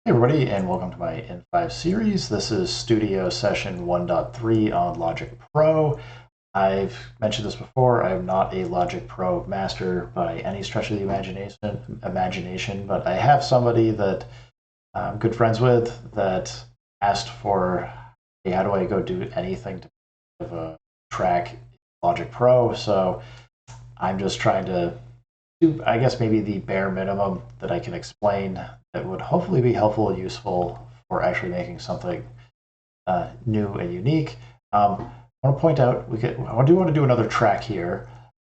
Hey everybody, and welcome to my N5 series. This is Studio Session 1.3 on Logic Pro. I've mentioned this before, I am not a Logic Pro master by any stretch of the imagination, but I have somebody that I'm good friends with that asked for, hey, how do I go do anything to have a track in Logic Pro? So I'm just trying to do, I guess, maybe the bare minimum that I can explain that would hopefully be helpful and useful for actually making something new and unique. I want to point out, I do want to do another track here,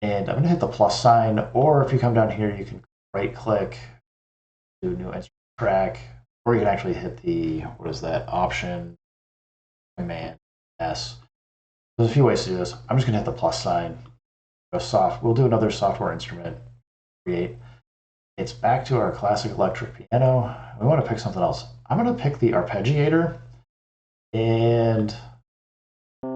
and I'm going to hit the plus sign, or if you come down here, you can right click, do new instrument track, or you can actually hit the, what is that, option, command S. There's a few ways to do this. I'm just going to hit the plus sign, we'll do another software instrument, create. It's back to our classic electric piano. We want to pick something else. I'm going to pick the Arpeggiator, and I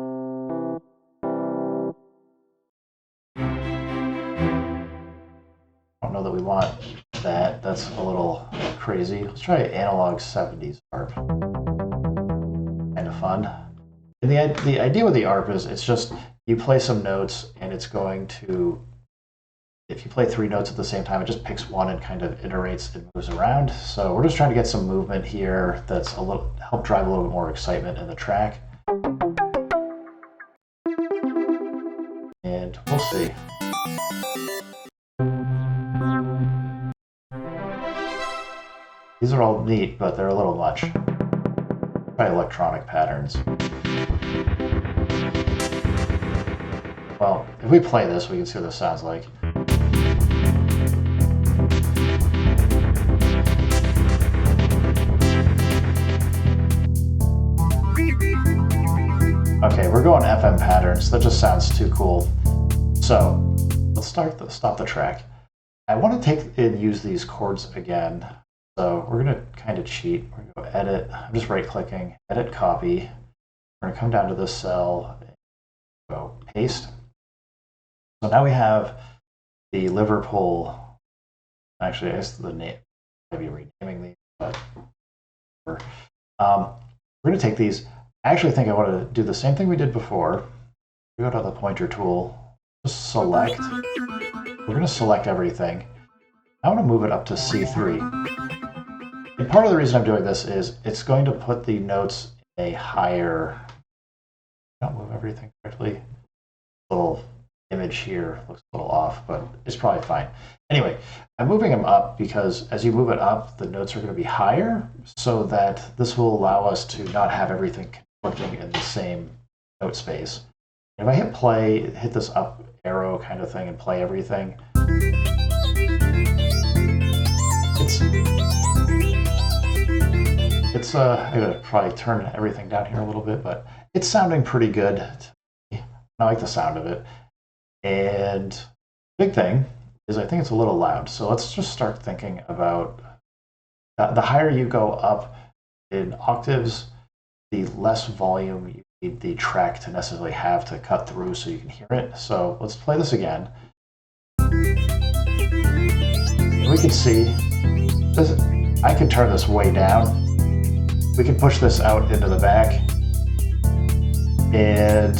don't know that we want that. That's a little crazy. Let's try analog 70s ARP. Kind of fun. And the idea with the ARP is it's just you play some notes, and it's going to, if you play 3 notes at the same time, it just picks one and kind of iterates and moves around. So we're just trying to get some movement here that's help drive a little bit more excitement in the track. And we'll see. These are all neat, but they're a little much. Try electronic patterns. Well, if we play this, we can see what this sounds like. Okay, we're going FM patterns. That just sounds too cool. So let's stop the track. I want to take and use these chords again. So we're going to kind of cheat. We're going to go edit. I'm just right clicking, edit copy. We're going to come down to this cell and go paste. So now we have the Liverpool. Actually, I guess the name, maybe renaming these, but we're going to take these. I actually think I want to do the same thing we did before. We go to the pointer tool, just select. We're going to select everything. I want to move it up to C3. And part of the reason I'm doing this is it's going to put the notes in a higher, don't move everything correctly. Little image here looks a little off, but it's probably fine. Anyway, I'm moving them up because as you move it up, the notes are going to be higher, so that this will allow us to not have everything conflicting in the same note space. And if I hit play, hit this up arrow kind of thing and play everything, I'm going to probably turn everything down here a little bit, but it's sounding pretty good. I like the sound of it. And big thing is I think it's a little loud. So let's just start thinking about the higher you go up in octaves, the less volume you need the track to necessarily have to cut through so you can hear it. So let's play this again. And we can see this, I can turn this way down. We can push this out into the back and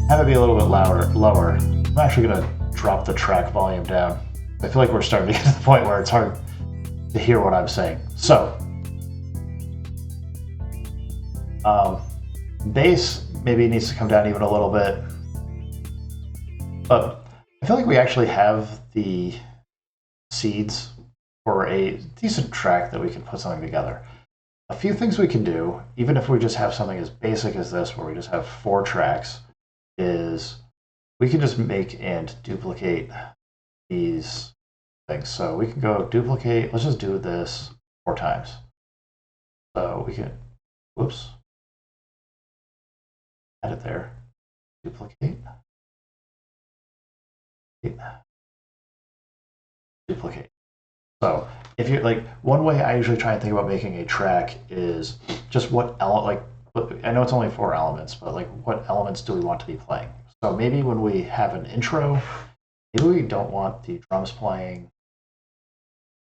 have it be a little bit lower. I'm actually going to drop the track volume down. I feel like we're starting to get to the point where it's hard to hear what I'm saying. So, bass maybe needs to come down even a little bit. But I feel like we actually have the seeds for a decent track that we can put something together. A few things we can do, even if we just have something as basic as this, where we just have 4 tracks, is we can just make and duplicate these things. So we can go duplicate, let's just do this 4 times. So we can, whoops, add it there, duplicate, duplicate. So if you're like, one way I usually try and think about making a track is just what element, like, I know it's only 4 elements, but like what elements do we want to be playing? So maybe when we have an intro, maybe we don't want the drums playing.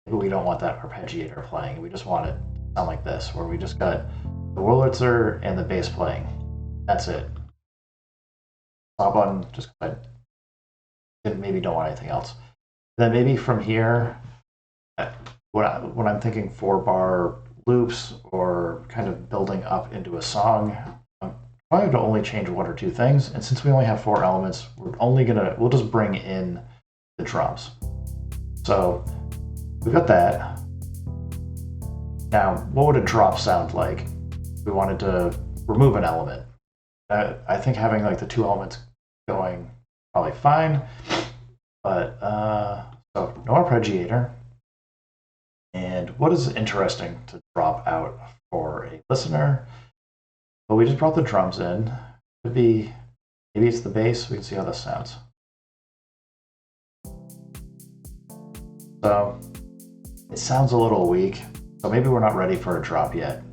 maybe we don't want that arpeggiator playing. We just want it to sound like this, where we just got the Wurlitzer and the bass playing. That's it. Stop button, just I maybe don't want anything else. Then maybe from here, when I'm thinking 4-bar loops or kind of building up into a song, I'm trying to only change 1 or 2 things. And since we only have 4 elements, we'll just bring in the drums. So we've got that. Now, what would a drop sound like if we wanted to remove an element? I think having like the 2 elements going probably fine, but so no arpeggiator. And what is interesting to drop out for a listener? Well, we just brought the drums in. Could be, maybe it's the bass. We can see how this sounds. So it sounds a little weak. So maybe we're not ready for a drop yet.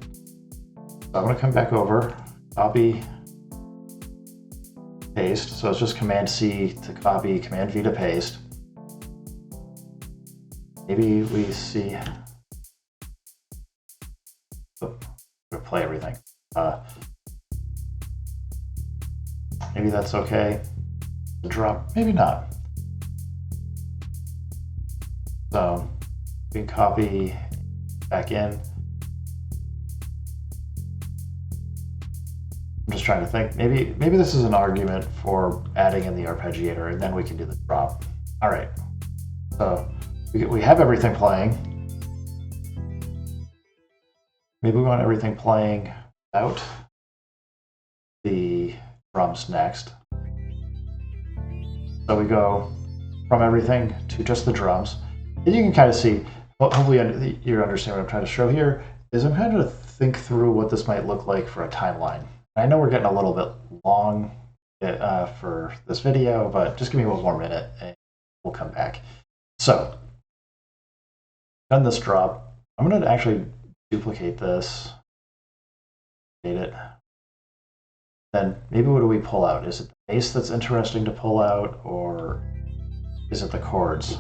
So I'm going to come back over, copy, paste. So it's just Command C to copy, Command V to paste. Maybe we see, we'll play everything. Maybe that's okay. The drop, maybe not. So we can copy back in. I'm just trying to think. Maybe this is an argument for adding in the arpeggiator, and then we can do the drop. All right. So we have everything playing. Maybe we want everything playing without the drums next. So we go from everything to just the drums. And you can kind of see, hopefully you understand what I'm trying to show here, is I'm trying to think through what this might look like for a timeline. I know we're getting a little bit long for this video, but just give me 1 more minute and we'll come back. So, done this drop. I'm going to actually duplicate this, date it. Then maybe what do we pull out? Is it the bass that's interesting to pull out, or is it the chords?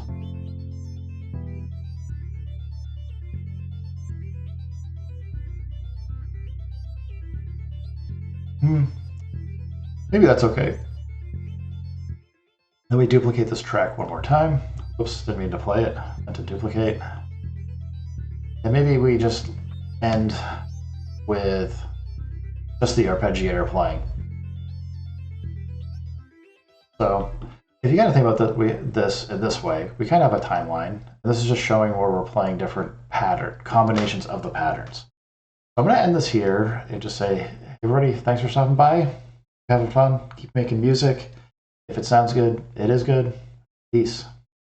Maybe that's okay. Then we duplicate this track 1 more time. Oops, didn't mean to play it, meant to duplicate. And maybe we just end with just the arpeggiator playing. So if you kind of think about this in this way, we kind of have a timeline. And this is just showing where we're playing different combinations of the patterns. So I'm going to end this here and just say, hey everybody, thanks for stopping by. Having fun, keep making music. If it sounds good, it is good. Peace.